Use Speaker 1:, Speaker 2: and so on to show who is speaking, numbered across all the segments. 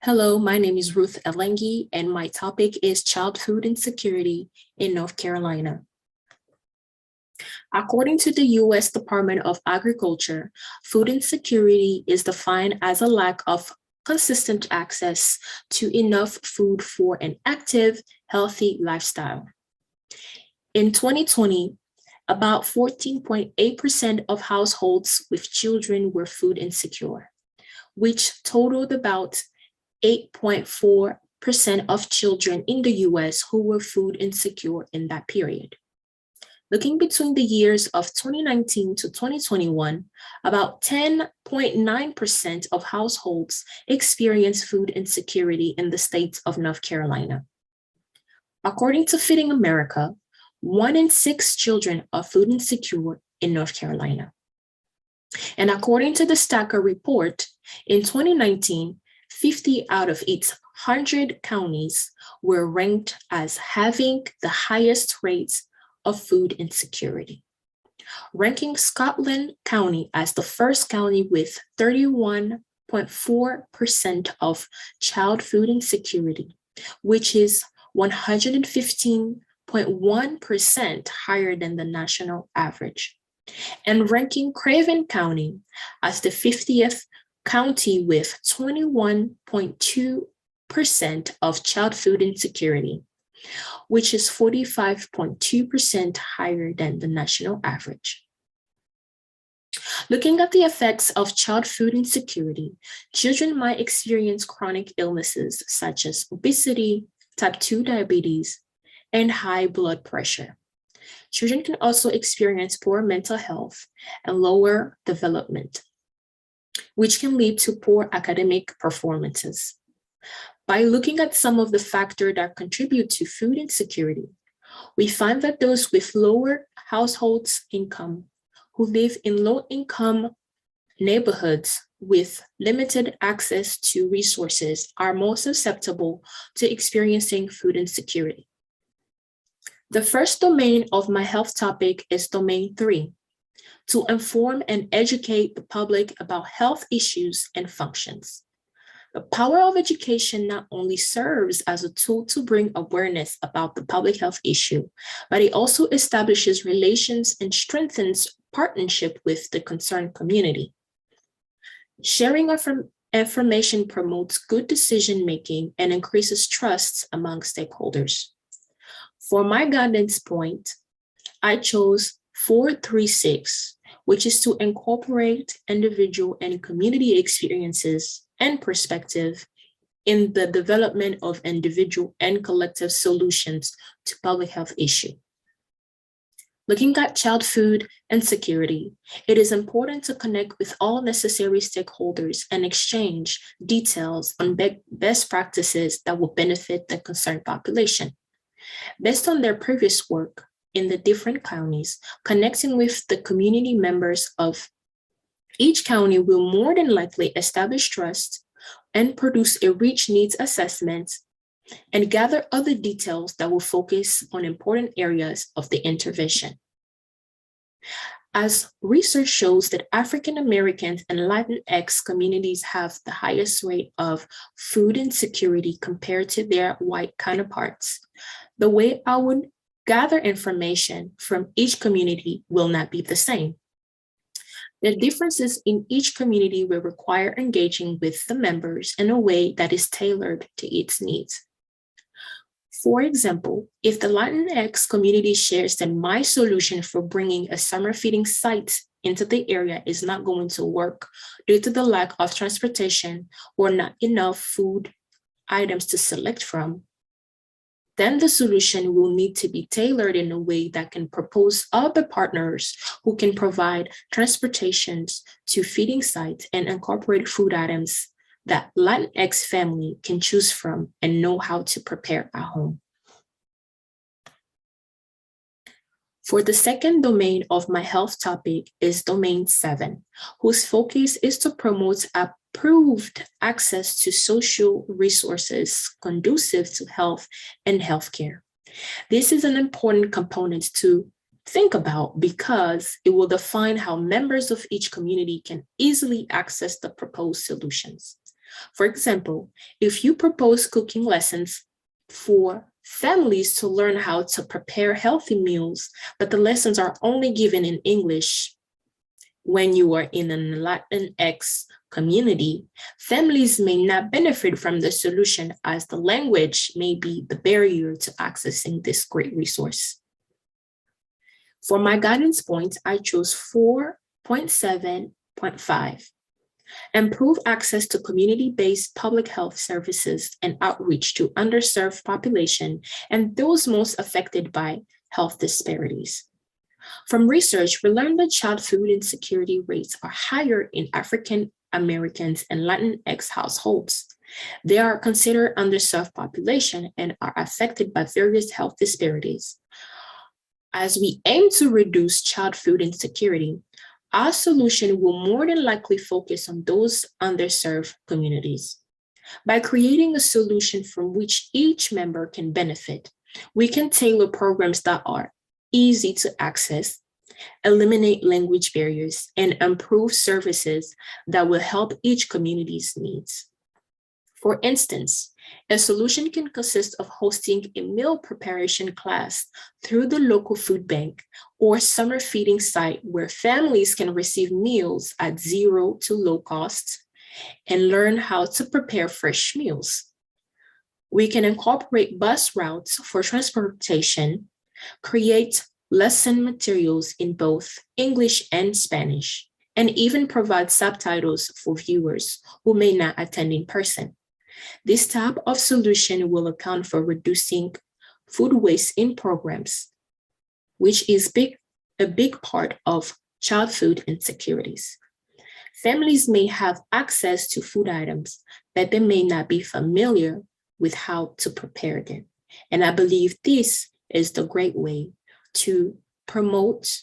Speaker 1: Hello, my name is Ruth Elengi, and my topic is child food insecurity in North Carolina. According to the U.S. Department of Agriculture, food insecurity is defined as a lack of consistent access to enough food for an active, healthy lifestyle. In 2020, about 14.8% of households with children were food insecure, which totaled about 8.4% of children in the US who were food insecure in that period. Looking between the years of 2019 to 2021, about 10.9% of households experienced food insecurity in the state of North Carolina. According to Feeding America, 1 in 6 children are food insecure in North Carolina. And according to the Stacker report, in 2019, 50 out of its 100 counties were ranked as having the highest rates of food insecurity, ranking Scotland County as the first county with 31.4% of child food insecurity, which is 115.1% higher than the national average, and ranking Craven County as the 50th county with 21.2% of child food insecurity, which is 45.2% higher than the national average. Looking at the effects of child food insecurity, children might experience chronic illnesses such as obesity, type 2 diabetes, and high blood pressure. Children can also experience poor mental health and lower development, which can lead to poor academic performances. By looking at some of the factors that contribute to food insecurity, we find that those with lower households income, who live in low-income neighborhoods with limited access to resources, are more susceptible to experiencing food insecurity. The first domain of my health topic is domain 3, to inform and educate the public about health issues and functions. The power of education not only serves as a tool to bring awareness about the public health issue, but it also establishes relations and strengthens partnership with the concerned community. Sharing of information promotes good decision-making and increases trust among stakeholders. For my guidance point, I chose 436, which is to incorporate individual and community experiences and perspective in the development of individual and collective solutions to public health issues. Looking at child food insecurity, it is important to connect with all necessary stakeholders and exchange details on best practices that will benefit the concerned population. Based on their previous work in the different counties, connecting with the community members of each county will more than likely establish trust and produce a rich needs assessment and gather other details that will focus on important areas of the intervention. As research shows that African Americans and Latinx communities have the highest rate of food insecurity compared to their white counterparts, the way I would gather information from each community will not be the same. The differences in each community will require engaging with the members in a way that is tailored to its needs. For example, if the Latinx community shares that my solution for bringing a summer feeding site into the area is not going to work due to the lack of transportation or not enough food items to select from, then the solution will need to be tailored in a way that can propose other partners who can provide transportations to feeding sites and incorporate food items that Latinx family can choose from and know how to prepare at home. For the second domain of my health topic is domain 7, whose focus is to promote approved access to social resources conducive to health and healthcare. This is an important component to think about because it will define how members of each community can easily access the proposed solutions. For example, if you propose cooking lessons for families to learn how to prepare healthy meals, but the lessons are only given in English when you are in an Latinx community, families may not benefit from the solution as the language may be the barrier to accessing this great resource. For my guidance points, I chose 4.7.5. Improve access to community-based public health services and outreach to underserved population and those most affected by health disparities. From research, we learned that child food insecurity rates are higher in African Americans and Latinx households. They are considered underserved population and are affected by various health disparities. As we aim to reduce child food insecurity, our solution will more than likely focus on those underserved communities. By creating a solution from which each member can benefit, we can tailor programs that are easy to access, eliminate language barriers, and improve services that will help each community's needs. For instance, a solution can consist of hosting a meal preparation class through the local food bank or summer feeding site where families can receive meals at zero to low cost and learn how to prepare fresh meals. We can incorporate bus routes for transportation, create lesson materials in both English and Spanish, and even provide subtitles for viewers who may not attend in person. This type of solution will account for reducing food waste in programs, which is a big part of child food insecurities. Families may have access to food items, but they may not be familiar with how to prepare them. And I believe this is the great way to promote,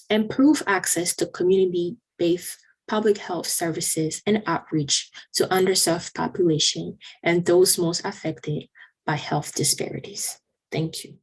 Speaker 1: improve access to community-based public health services and outreach to underserved population and those most affected by health disparities. Thank you.